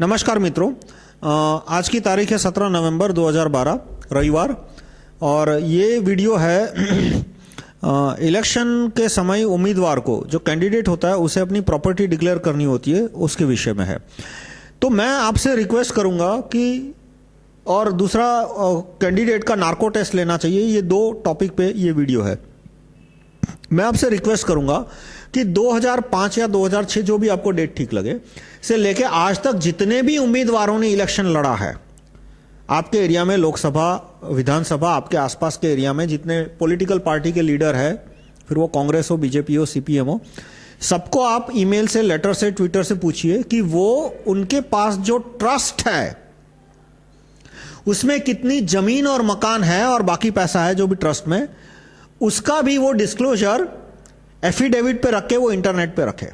नमस्कार मित्रों, आज की तारीख है 17 नवंबर 2012 रविवार और ये वीडियो है इलेक्शन के समय उम्मीदवार को जो कैंडिडेट होता है उसे अपनी प्रॉपर्टी डिक्लेयर करनी होती है उसके विषय में है। तो मैं आपसे रिक्वेस्ट करूंगा कि और दूसरा कैंडिडेट का नार्को टेस्ट लेना चाहिए। ये दो टॉपिक पे ये वीडियो है। मैं आपसे रिक्वेस्ट करूंगा कि 2005 या 2006 जो भी आपको डेट ठीक लगे से लेके आज तक जितने भी उम्मीदवारों ने इलेक्शन लड़ा है आपके एरिया में, लोकसभा विधानसभा आपके आसपास के एरिया में जितने पॉलिटिकल पार्टी के लीडर है, फिर वो कांग्रेस हो, बीजेपी हो, सीपीएम हो, सबको आप ईमेल से, लेटर से, ट्विटर से पूछिए कि वो उनके पास जो ट्रस्ट है उसमें कितनी जमीन और मकान है और बाकी पैसा है जो भी ट्रस्ट में, उसका भी वो डिस्क्लोजर एफिडेविट पे रख के वो इंटरनेट पे रखे।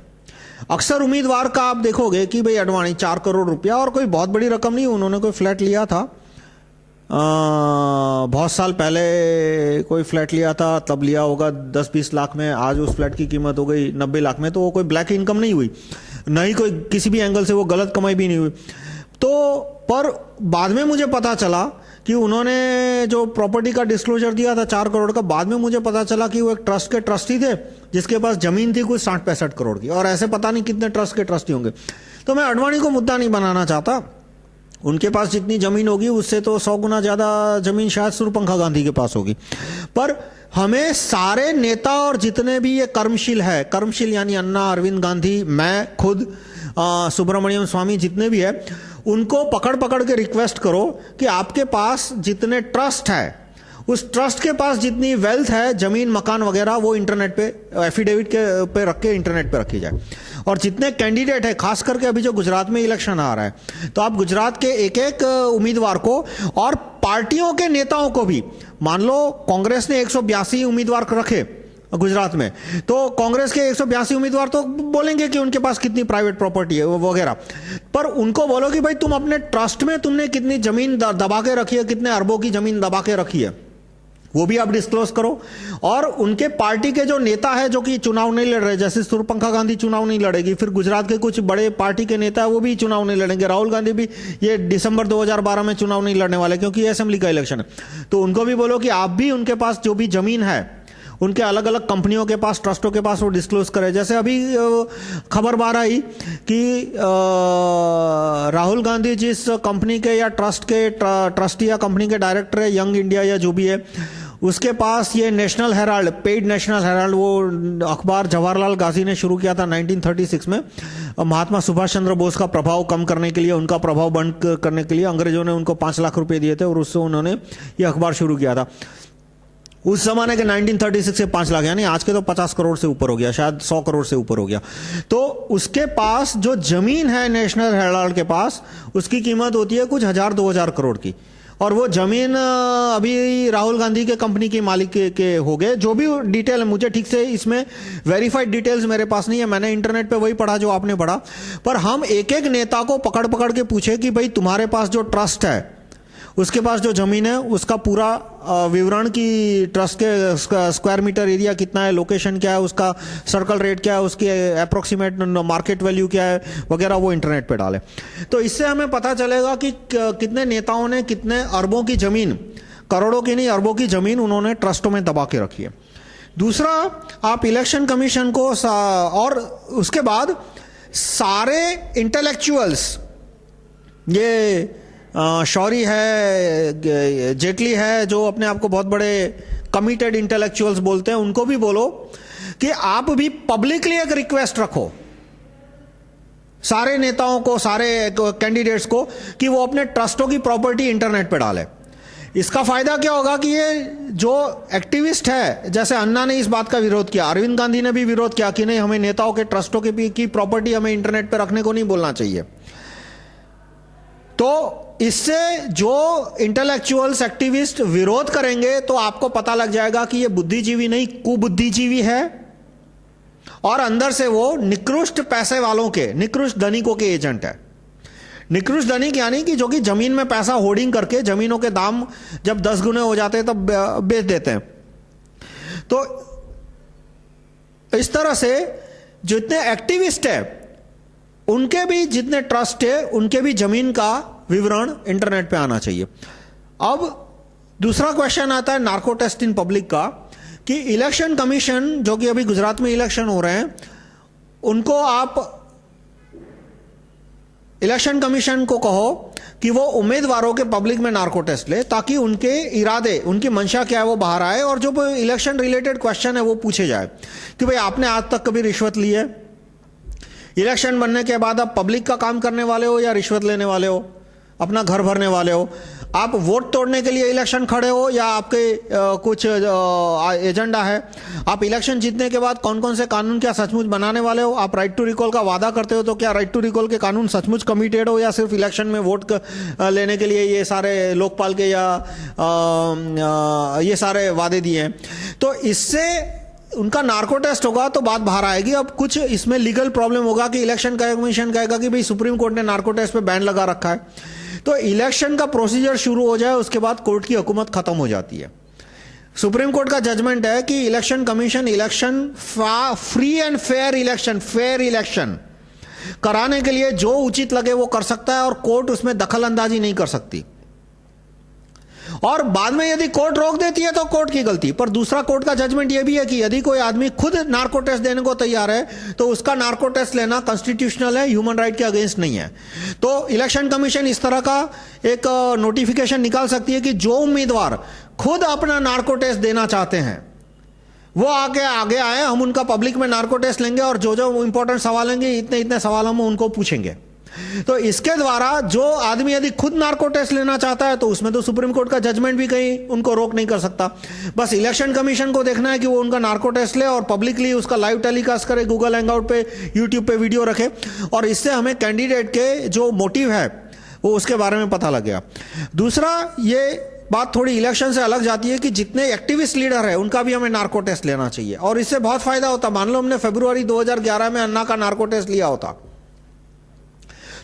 अक्सर उम्मीदवार का आप देखोगे कि भाई अडवाणी 4 करोड़ रुपया, और कोई बहुत बड़ी रकम नहीं, उन्होंने कोई फ्लैट लिया था बहुत साल पहले, कोई फ्लैट लिया था तब लिया होगा 10-20 लाख में, आज उस फ्लैट की कीमत हो गई 90 लाख में। तो वो कोई ब्लैक इनकम नहीं हुई, नहीं कोई किसी भी एंगल से वो गलत कमाई भी नहीं हुई। तो पर बाद में मुझे पता चला कि उन्होंने जो प्रॉपर्टी का डिस्क्लोजर दिया था 4 करोड़ का, बाद में मुझे पता चला कि वो एक ट्रस्ट के ट्रस्टी थे जिसके पास जमीन थी कुछ 60-65 करोड़ की, और ऐसे पता नहीं कितने ट्रस्ट के ट्रस्टी होंगे। तो मैं अडवाणी को मुद्दा नहीं बनाना चाहता, उनके पास जितनी जमीन होगी उससे तो 100 गुना ज्यादा जमीन शायद सूर्यपंखा गांधी के पास होगी। पर हमें सारे नेता और जितने भी ये कर्मशील है, कर्मशील यानी अन्ना, अरविंद गांधी, मैं खुद, सुब्रमण्यम स्वामी, जितने भी है, उनको पकड़ पकड़ के रिक्वेस्ट करो कि आपके पास जितने ट्रस्ट है उस ट्रस्ट के पास जितनी वेल्थ है, जमीन मकान वगैरह, वो इंटरनेट पे एफिडेविट के पे रख के इंटरनेट पे रखी जाए। और जितने कैंडिडेट है, खास करके अभी जो गुजरात में इलेक्शन आ रहा है, तो आप गुजरात के एक एक उम्मीदवार को और पार्टियों के नेताओं को भी, मान लो कांग्रेस ने 182 उम्मीदवार रखे गुजरात में, तो कांग्रेस के 182 उम्मीदवार तो बोलेंगे कि उनके पास कितनी प्राइवेट प्रॉपर्टी है वगैरह, पर उनको बोलो कि भाई तुम अपने ट्रस्ट में तुमने कितनी जमीन दबा के रखी है, कितने अरबों की जमीन दबा के रखी है, वो भी आप डिस्क्लोज करो। और उनके पार्टी के जो नेता है जो कि चुनाव नहीं लड़ रहे, जैसे सूर्यपंखा गांधी चुनाव नहीं लड़ेगी, फिर गुजरात के कुछ बड़े पार्टी के नेता है वो भी चुनाव नहीं लड़ेंगे, राहुल गांधी भी ये दिसंबर 2012 में चुनाव नहीं लड़ने वाले क्योंकि ये असेंबली का इलेक्शन है। तो उनको भी बोलो कि आप भी उनके पास जो भी जमीन है उनके अलग अलग कंपनियों के पास, ट्रस्टों के पास, वो डिस्क्लोज करे। जैसे अभी खबर बार आई कि राहुल गांधी जिस कंपनी के या ट्रस्ट के ट्रस्टी या कंपनी के डायरेक्टर है, यंग इंडिया या जो भी है, उसके पास ये national Herald, paid national Herald, वो अखबार जवाहरलाल गांधी ने शुरू किया था 1936 में, महात्मा सुभाष चंद्र बोस का प्रभाव कम करने के लिए, उनका प्रभाव बंद करने के लिए अंग्रेजों ने उनको 5 लाख रुपए दिए थे और उससे उन्होंने ये अखबार शुरू किया था। उस जमाने के 1936 से 5 लाख, यानी आज के तो 50 करोड़ से ऊपर हो गया, शायद 100 करोड़ से ऊपर हो गया। तो उसके पास जो जमीन है नेशनल हेराल्ड के पास, उसकी कीमत होती है कुछ 1000-2000 करोड़ की, और वो जमीन अभी राहुल गांधी के कंपनी की मालिक के हो गए। जो भी डिटेल है, मुझे ठीक से इसमें वेरीफाइड डिटेल्स मेरे पास नहीं है, मैंने इंटरनेट पे वही पढ़ा जो आपने पढ़ा। पर हम एक एक नेता को पकड़ पकड़ के पूछे कि भाई तुम्हारे पास जो ट्रस्ट है, उसके पास जो जमीन है, उसका पूरा विवरण की ट्रस्ट के स्क्वायर मीटर एरिया कितना है, लोकेशन क्या है, उसका सर्कल रेट क्या है, उसकी अप्रोक्सीमेट मार्केट वैल्यू क्या है वगैरह, वो इंटरनेट पे डाले। तो इससे हमें पता चलेगा कि कितने नेताओं ने कितने अरबों की जमीन, करोड़ों की नहीं अरबों की जमीन उन्होंने ट्रस्टों में दबा के रखी है। दूसरा, आप इलेक्शन कमीशन को और उसके बाद सारे इंटेलेक्चुअल्स, ये शौरी है, जेटली है, जो अपने आप को बहुत बड़े कमिटेड इंटेलेक्चुअल्स बोलते हैं, उनको भी बोलो कि आप भी पब्लिकली एक रिक्वेस्ट रखो सारे नेताओं को, सारे कैंडिडेट्स को, कि वो अपने ट्रस्टों की प्रॉपर्टी इंटरनेट पे डालें। इसका फायदा क्या होगा कि ये जो एक्टिविस्ट है, जैसे अन्ना ने इस बात का विरोध किया, अरविंद गांधी ने भी विरोध किया कि नहीं, हमें नेताओं के ट्रस्टों की प्रॉपर्टी हमें इंटरनेट पे रखने को नहीं बोलना चाहिए। तो इससे जो इंटेलेक्चुअल्स, एक्टिविस्ट विरोध करेंगे तो आपको पता लग जाएगा कि ये बुद्धिजीवी नहीं, कुबुद्धिजीवी है, और अंदर से वो निकृष्ट पैसे वालों के, निकृष्ट धनिकों के एजेंट है। निकृष्ट धनिक यानी कि जो कि जमीन में पैसा होर्डिंग करके जमीनों के दाम जब 10 गुने हो जाते हैं तब बेच देते हैं। तो इस तरह से जितने एक्टिविस्ट है उनके भी जितने ट्रस्ट है उनके भी जमीन का विवरण इंटरनेट पे आना चाहिए। अब दूसरा क्वेश्चन आता है नार्को टेस्ट इन पब्लिक का, कि इलेक्शन कमीशन, जो कि अभी गुजरात में इलेक्शन हो रहे हैं, उनको आप इलेक्शन कमीशन को कहो कि वो उम्मीदवारों के पब्लिक में नार्को टेस्ट ले, ताकि उनके इरादे, उनकी मंशा क्या है वो बाहर आए, और जो इलेक्शन रिलेटेड क्वेश्चन है वो पूछे जाए कि भाई आपने आज तक कभी रिश्वत ली है? इलेक्शन बनने के बाद आप पब्लिक का काम करने वाले हो या रिश्वत लेने वाले हो, अपना घर भरने वाले हो? आप वोट तोड़ने के लिए इलेक्शन खड़े हो या आपके कुछ एजेंडा है? आप इलेक्शन जीतने के बाद कौन कौन से कानून क्या सचमुच बनाने वाले हो? आप राइट टू रिकॉल का वादा करते हो तो क्या राइट टू रिकॉल के कानून सचमुच कमिटेड हो, या सिर्फ इलेक्शन में वोट लेने के लिए ये सारे लोकपाल के या ये सारे वादे दिए हैं? तो इससे उनका नार्को टेस्ट होगा तो बात बाहर आएगी। अब कुछ इसमें लीगल प्रॉब्लम होगा कि इलेक्शन कमीशन कहेगा कि भाई सुप्रीम कोर्ट ने नार्को टेस्ट पे बैन लगा रखा है, तो इलेक्शन का प्रोसीजर शुरू हो जाए, उसके बाद कोर्ट की हुकूमत खत्म हो जाती है। सुप्रीम कोर्ट का जजमेंट है कि election commission election free and fair election कराने के लिए जो उचित लगे वो कर सकता है, और कोर्ट उसमें दखल अंदाजी नहीं कर सकती। और बाद में यदि कोर्ट रोक देती है तो कोर्ट की गलती। पर दूसरा कोर्ट का जजमेंट यह भी है कि यदि कोई आदमी खुद नार्को टेस्ट देने को तैयार है तो उसका नार्को टेस्ट लेना कॉन्स्टिट्यूशनल है, ह्यूमन राइट के अगेंस्ट नहीं है। तो इलेक्शन कमीशन इस तरह का एक नोटिफिकेशन निकाल सकती है कि जो उम्मीदवार खुद अपना नार्को टेस्ट देना चाहते हैं वो आगे आए, हम उनका पब्लिक में नार्को टेस्ट लेंगे और जो जो इंपॉर्टेंट सवाल लेंगे इतने सवाल हम उनको पूछेंगे। तो इसके द्वारा जो आदमी यदि खुद नार्को टेस्ट लेना चाहता है तो उसमें तो सुप्रीम कोर्ट का जजमेंट भी कहीं उनको रोक नहीं कर सकता। बस इलेक्शन कमीशन को देखना है कि वो उनका नार्को टेस्ट ले और पब्लिकली उसका लाइव टेलीकास्ट करे, गूगल हैंगआउट पे, यूट्यूब पे वीडियो रखे, और इससे हमें कैंडिडेट के जो मोटिव है वो उसके बारे में पता लग गया। दूसरा, ये बात थोड़ी इलेक्शन से अलग जाती है कि जितने एक्टिविस्ट लीडर है उनका भी हमें नार्को टेस्ट लेना चाहिए, और इससे बहुत फायदा होता। मान लो हमने फरवरी 2011 में अन्ना का नार्को टेस्ट लिया होता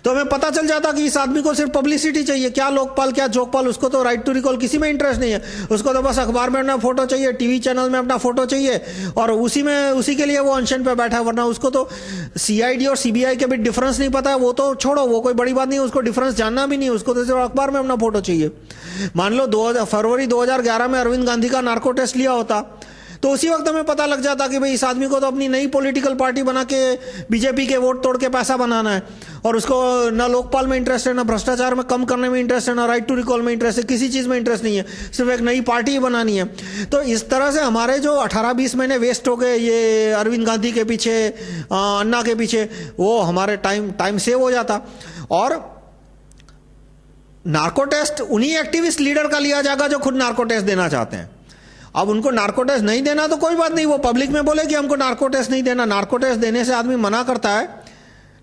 तो हमें पता चल जाता कि इस आदमी को सिर्फ पब्लिसिटी चाहिए, क्या लोकपाल क्या जोकपाल, उसको तो राइट टू रिकॉल किसी में इंटरेस्ट नहीं है, उसको तो बस अखबार में अपना फोटो चाहिए, टीवी चैनल में अपना फोटो चाहिए, और उसी के लिए वो अनशन पे बैठा है। वरना उसको तो सीआईडी और सीबीआई के बीच डिफरेंस नहीं पता है, वो तो छोड़ो, वो कोई बड़ी बात नहीं है, उसको डिफरेंस जानना भी नहीं है, उसको तो सिर्फ अखबार में अपना फोटो चाहिए। मान लो फरवरी 2011 में अरविंद गांधी का नार्को टेस्ट लिया होता तो उसी वक्त हमें पता लग जाता कि भाई इस आदमी को तो अपनी नई पॉलिटिकल पार्टी बना के बीजेपी के वोट तोड़ के पैसा बनाना है, और उसको ना लोकपाल में इंटरेस्ट है, ना भ्रष्टाचार में कम करने में इंटरेस्ट है, ना राइट टू रिकॉल में इंटरेस्ट है, किसी चीज में इंटरेस्ट नहीं है, सिर्फ एक नई पार्टी बनानी है। तो इस तरह से हमारे जो 18-20 महीने वेस्ट हो गए ये अरविंद गांधी के पीछे, अन्ना के पीछे, वो हमारे टाइम सेव हो जाता। और नार्को टेस्ट उन्हीं एक्टिविस्ट लीडर का लिया जाएगा जो खुद नार्को टेस्ट देना चाहते हैं। अब उनको नार्को टेस्ट नहीं देना तो कोई बात नहीं, वो पब्लिक में बोले कि हमको नार्को टेस्ट नहीं देना। नार्को टेस्ट देने से आदमी मना करता है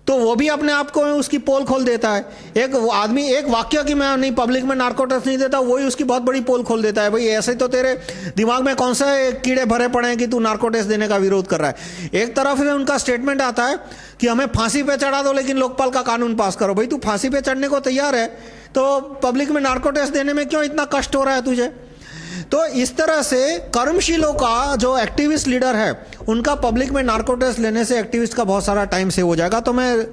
तो वो भी अपने आप को उसकी पोल खोल देता है। एक आदमी एक वाक्य कि मैं नहीं पब्लिक में नार्को टेस्ट नहीं देता, वही उसकी बहुत बड़ी पोल खोल देता है। भाई ऐसे तो तेरे दिमाग में कौन से कीड़े भरे पड़े हैं कि तू नार्को टेस्ट देने का विरोध कर रहा है। एक तरफ से उनका स्टेटमेंट आता है कि हमें फांसी पे चढ़ा दो लेकिन लोकपाल का कानून पास करो। भाई तू फांसी पे चढ़ने को तैयार है तो पब्लिक में नार्को टेस्ट देने में क्यों इतना कष्ट हो रहा है तुझे? तो इस तरह से कर्मशीलों का जो एक्टिविस्ट लीडर है उनका पब्लिक में नार्को टेस्ट लेने से एक्टिविस्ट का बहुत सारा टाइम सेव हो जाएगा। तो मैं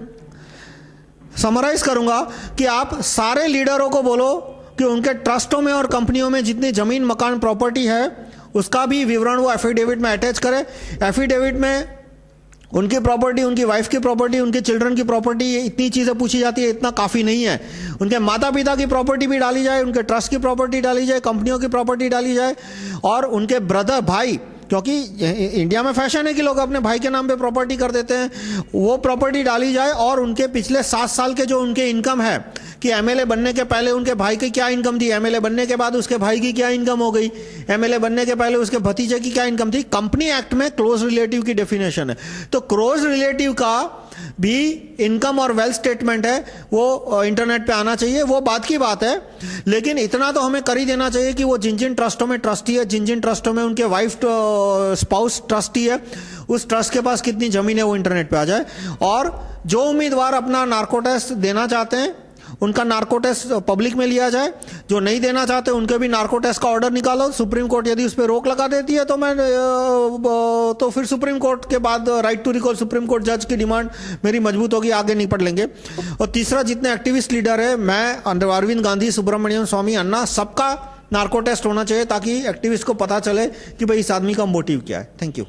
समराइज करूंगा कि आप सारे लीडरों को बोलो कि उनके ट्रस्टों में और कंपनियों में जितनी जमीन मकान प्रॉपर्टी है उसका भी विवरण वो एफिडेविट में अटैच करे। एफिडेविट में उनकी प्रॉपर्टी, उनकी वाइफ की प्रॉपर्टी, उनके चिल्ड्रन की प्रॉपर्टी, ये इतनी चीजें पूछी जाती है, इतना काफी नहीं है। उनके माता पिता की प्रॉपर्टी भी डाली जाए, उनके ट्रस्ट की प्रॉपर्टी डाली जाए, कंपनियों की प्रॉपर्टी डाली जाए, और उनके ब्रदर भाई, क्योंकि इंडिया में फैशन है कि लोग अपने भाई के नाम पे प्रॉपर्टी कर देते हैं, वो प्रॉपर्टी डाली जाए। और उनके पिछले 7 साल के जो उनके इनकम है कि एमएलए बनने के पहले उनके भाई की क्या इनकम थी, एमएलए बनने के बाद उसके भाई की क्या इनकम हो गई, एमएलए बनने के पहले उसके भतीजे की क्या इनकम थी। कंपनी एक्ट में क्लोज रिलेटिव की डेफिनेशन है, तो क्लोज रिलेटिव का भी इनकम और वेल्थ स्टेटमेंट है वो इंटरनेट पे आना चाहिए। वो बात की बात है, लेकिन इतना तो हमें कर ही देना चाहिए कि वो जिन जिन ट्रस्टों में ट्रस्टी है, जिन जिन ट्रस्टों में उनके वाइफ स्पाउस ट्रस्टी है, उस ट्रस्ट के पास कितनी जमीन है वो इंटरनेट पे आ जाए। और जो उम्मीदवार अपना नार्को टेस्ट देना चाहते हैं उनका नार्को टेस्ट पब्लिक में लिया जाए, जो नहीं देना चाहते उनके भी नार्को टेस्ट का ऑर्डर निकालो। सुप्रीम कोर्ट यदि उस पर रोक लगा देती है तो फिर सुप्रीम कोर्ट के बाद right to recall supreme court जज की डिमांड मेरी मजबूत होगी, आगे निपट लेंगे। और तीसरा, जितने एक्टिविस्ट लीडर है, मैं अरविंद गांधी, सुब्रमण्यम स्वामी, अन्ना, सबका नार्को टेस्ट होना चाहिए ताकि एक्टिविस्ट को पता चले कि भाई इस आदमी का मोटिव क्या है। Thank you.